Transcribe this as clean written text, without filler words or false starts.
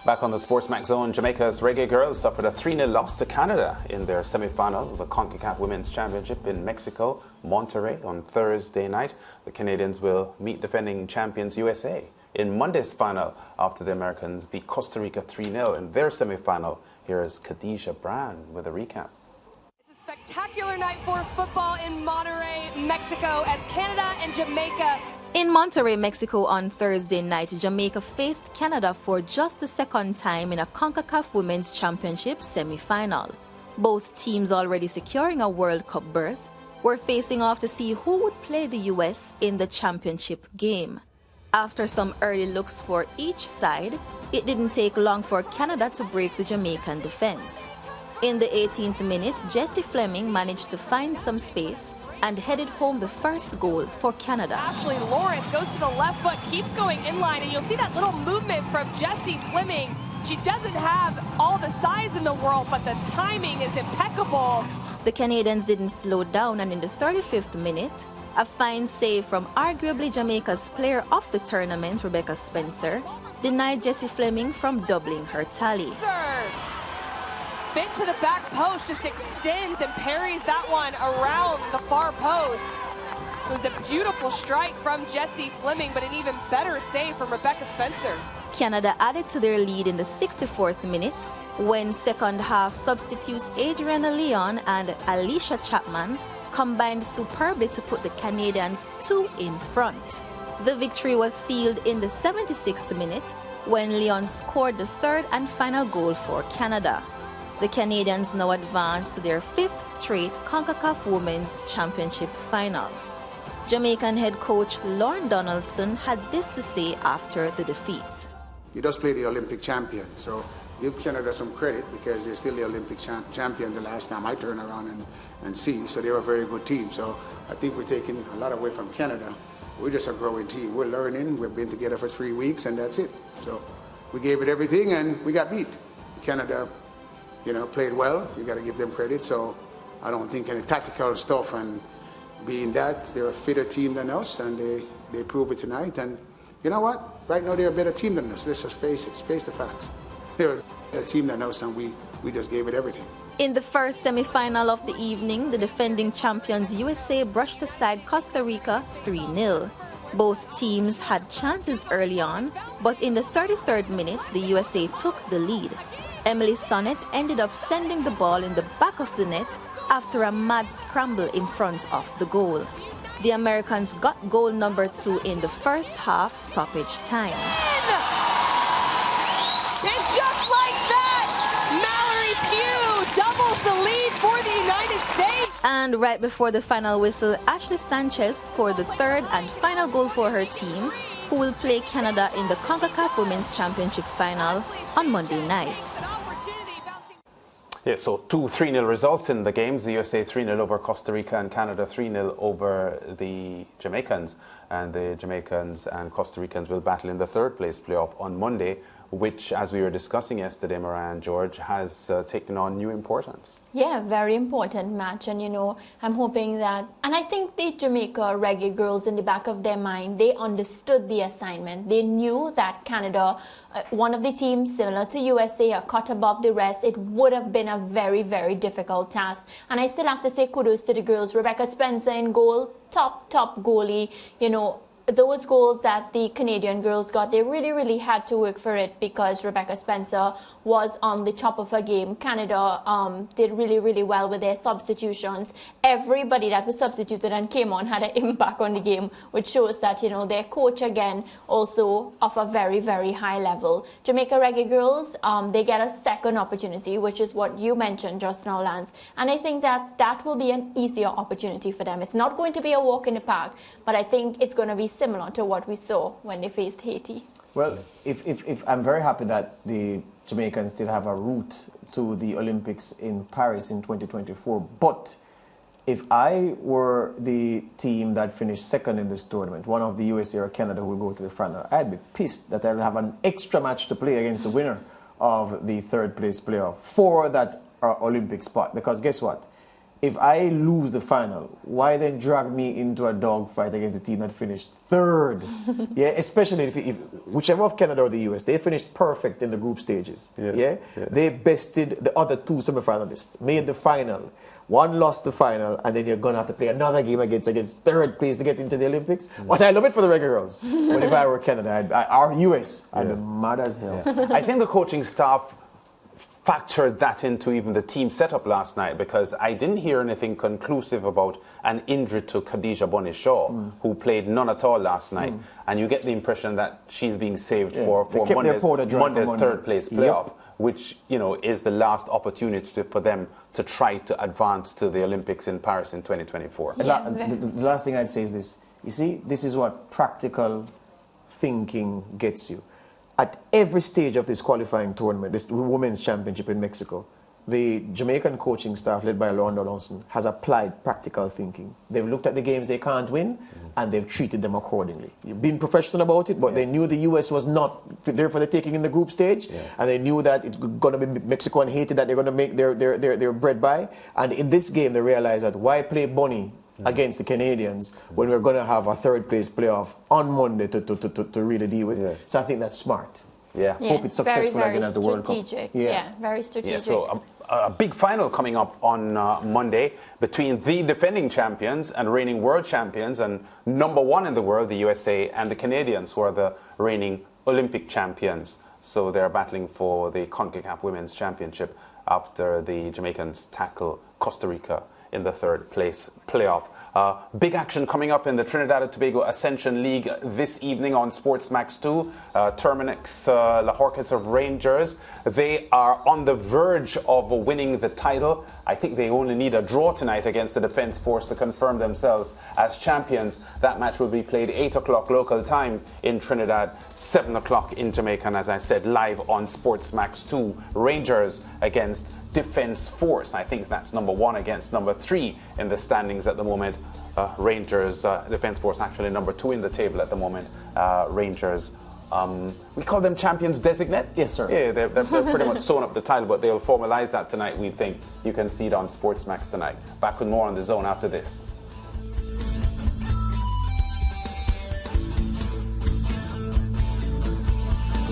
Back on the SportsMax zone, Jamaica's Reggae girls suffered a 3-0 loss to Canada in their semi-final of the CONCACAF Women's Championship in Mexico, Monterrey, on Thursday night. The Canadians will meet defending champions USA in Monday's final after the Americans beat Costa Rica 3-0 in their semi-final. Here is Khadija Brand with a recap. It's a spectacular night for football in Monterrey, Mexico, as Canada and Jamaica. In Monterrey, Mexico on Thursday night, Jamaica faced Canada for just the second time in a CONCACAF Women's Championship semi-final. Both teams, already securing a World Cup berth, were facing off to see who would play the US in the championship game. After some early looks for each side, it didn't take long for Canada to break the Jamaican defense. In the 18th minute, Jessie Fleming managed to find some space and headed home the first goal for Canada. Ashley Lawrence goes to the left foot, keeps going inline, and you'll see that little movement from Jessie Fleming. She doesn't have all the size in the world, but the timing is impeccable. The Canadians didn't slow down, and in the 35th minute, a fine save from arguably Jamaica's player of the tournament, Rebecca Spencer, denied Jessie Fleming from doubling her tally. Bit to the back post, just extends and parries that one around the far post. It was a beautiful strike from Jessie Fleming, but an even better save from Rebecca Spencer. Canada added to their lead in the 64th minute when second half substitutes Adriana Leon and Alicia Chapman combined superbly to put the Canadians 2 in front. The victory was sealed in the 76th minute when Leon scored the third and final goal for Canada. The Canadians now advance to their 5th straight CONCACAF Women's Championship final. Jamaican head coach Lauren Donaldson had this to say after the defeat. You just play the Olympic champion, so give Canada some credit because they're still the Olympic champion the last time I turn around and see, so they're a very good team. So I think we're taking a lot away from Canada. We're just a growing team. We're learning. We've been together for 3 weeks, and that's it. So we gave it everything, and we got beat. Canada, played well. You got to give them credit. So I don't think any tactical stuff, and being that they're a fitter team than us, and they prove it tonight. And you know what? Right now they're a better team than us. Let's just face it. Face the facts. They're a team than us, and we just gave it everything. In the first semi-final of the evening, the defending champions USA brushed aside Costa Rica 3-0. Both teams had chances early on, but in the 33rd minute, the USA took the lead. Emily Sonnet ended up sending the ball in the back of the net after a mad scramble in front of the goal. The Americans got goal number 2 in the first half stoppage time. And just like that, Mallory Pugh doubles the lead for the United States. And right before the final whistle, Ashley Sanchez scored the third and final goal for her team, who will play Canada in the CONCACAF Women's Championship final on Monday night. Yeah, so 2 3-0 results in the games. The USA 3-0 over Costa Rica and Canada 3-0 over the Jamaicans. And the Jamaicans and Costa Ricans will battle in the 3rd place playoff on Monday, which, as we were discussing yesterday, Mariah George, has taken on new importance. Yeah, very important match. And, I'm hoping that, and I think the Jamaica Reggae girls, in the back of their mind, they understood the assignment. They knew that Canada, one of the teams similar to USA, a cut above the rest, it would have been a very, very difficult task. And I still have to say kudos to the girls. Rebecca Spencer in goal, top goalie, those goals that the Canadian girls got, they really, really had to work for it because Rebecca Spencer was on the top of her game. Canada did really, really well with their substitutions. Everybody that was substituted and came on had an impact on the game, which shows that, their coach, again, also of a very, very high level. Jamaica Reggae girls, they get a second opportunity, which is what you mentioned just now, Lance. And I think that will be an easier opportunity for them. It's not going to be a walk in the park, but I think it's going to be similar to what we saw when they faced Haiti. Well, if I'm very happy that the Jamaicans still have a route to the Olympics in Paris in 2024. But if I were the team that finished second in this tournament, one of the USA or Canada who will go to the final, I'd be pissed that I'll have an extra match to play against the winner of the 3rd place playoff for that Olympic spot. Because guess what? if I lose the final, why then drag me into a dogfight against a team that finished third? Yeah, especially if whichever of Canada or the US, they finished perfect in the group stages. Yeah. They bested the other two semifinalists, made the final. One lost the final, and then you're going to have to play another game against third place to get into the Olympics. But I love it for the Reggae girls. But if I were Canada or US, I'd be mad as hell. I think the coaching staff factored that into even the team setup last night, because I didn't hear anything conclusive about an injury to Khadija Bonnie-Shaw, who played none at all last night. And you get the impression that she's being saved for Monday's third place playoff, which, you know, is the last opportunity for them to try to advance to the Olympics in Paris in 2024. Yeah, The last thing I'd say is this. You see, this is what practical thinking gets you. At every stage of this qualifying tournament, this Women's Championship in Mexico, the Jamaican coaching staff led by Lorna Lawson has applied practical thinking. They've looked at the games they can't win, and they've treated them accordingly. You've been professional about it, but they knew the US was not there for the taking in the group stage, and they knew that it's going to be Mexico and Haiti that they're going to make their bread by. And in this game, they realized that why play Bonnie against the Canadians when we're going to have a third place playoff on Monday to really deal with. So I think that's smart. Hope it's successful again at the World Cup. Very strategic. So a big final coming up on Monday between the defending champions and reigning world champions and number one in the world, the USA, and the Canadians, who are the reigning Olympic champions. So they're battling for the CONCACAF Women's Championship after the Jamaicans tackle Costa Rica in the third place playoff. Big action coming up in the Trinidad and Tobago Ascension League this evening on SportsMax 2. Terminix Lahorkets of Rangers. They are on the verge of winning the title. I think they only need a draw tonight against the Defence Force to confirm themselves as champions. That match will be played 8 o'clock local time in Trinidad, 7 o'clock in Jamaica, and as I said, live on SportsMax 2. Rangers against Defence Force. I think that's number 1 against number 3 in the standings at the moment. Rangers, Defence Force actually number 2 in the table at the moment. Rangers, we call them champions designate. Yes, sir. Yeah, they're pretty much sewn up the title, but they'll formalise that tonight, we think. You can see it on SportsMax tonight. Back with more on The Zone after this.